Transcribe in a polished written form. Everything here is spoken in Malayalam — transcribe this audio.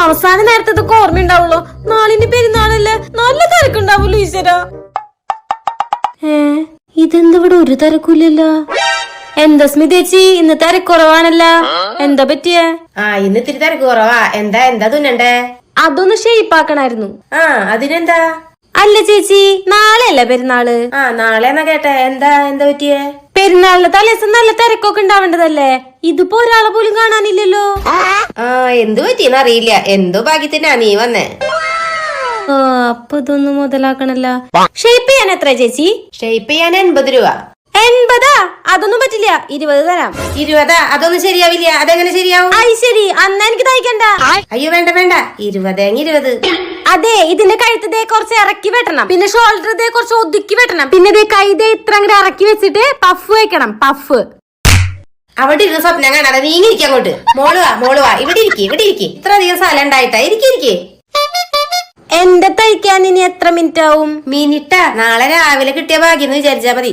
അവസാന നേരത്തെ ഓർമ്മയുണ്ടാവുള്ളൂ. നാളിന്റെ പെരുന്നാളല്ലേ, നല്ല തിരക്കുണ്ടാവുള്ളൂ ഈശ്വര. ഇതെന്തിവിടെ ഒരു തിരക്കൂല്ലല്ലോ. എന്താ സ്മിതേച്ചി ഇന്ന് തിരക്കുറവാണല്ല, എന്താ പറ്റിയേ? ഇന്ന് ഇത്തിരി തിരക്ക് കുറവാ. എന്താ തുന്നണ്ടേ? അതൊന്ന് ഷേപ്പാക്കണായിരുന്നു. അതിനെന്താ? അല്ല ചേച്ചി, നാളെയല്ലേ പെരുന്നാള്? നാളെന്നാ കേട്ടെ. എന്താ പറ്റിയേ? പെരുന്നാളിന്റെ തലേദിവസം നല്ല തിരക്കൊക്കെ ഉണ്ടാവേണ്ടതല്ലേ? ഇതിപ്പോ ഒരാളെ പോലും കാണാനില്ലല്ലോ. എന്തു പറ്റിയെന്ന് അറിയില്ല. എന്തോ ഭാഗ്യത്തിനാ നീ വന്നേ. അപ്പൊ ഇതൊന്നും മുതലാക്കണല്ല. ഷേപ്പ് ചെയ്യാൻ എത്ര ചേച്ചി? ഷേപ്പ് ചെയ്യാൻ 80 രൂപ. 80? അതൊന്നും പറ്റില്ല, 20 തരാം. 20? അതൊന്നും ശരിയാവില്ല. അതെങ്ങനെ ശരിയാവും? ശരി, അന്നാ എനിക്ക് തയ്ക്കണ്ട. അയ്യോ വേണ്ട 20. അതെ, ഇതിന്റെ കഴുത്തതേ കുറച്ച് ഇറക്കി വെട്ടണം, പിന്നെ ഷോൾഡർ ദേ കുറച്ച് ഒതുക്കി വെട്ടണം, പിന്നെ കൈതേ ഇത്ര അങ്ങോട്ട് ഇറക്കി വെച്ചിട്ട് പഫ് വെക്കണം. പഫ് അവിടെ ഇരുന്ന് സ്വപ്നം കാണാതെ നീങ്ങിരിക്ക അങ്ങോട്ട്. മോളുവാ ഇവിടെ ഇരിക്കി. ഇത്ര അധികം സ്ഥലം ഉണ്ടായിട്ടാ. ഇരിക്കി. എന്റെ തയ്ക്കാൻ ഇനി എത്ര മിനിറ്റ് ആവും? മിനിറ്റാ? നാളെ രാവിലെ കിട്ടിയ ഭാഗ്യം വിചാരിച്ചാ മതി.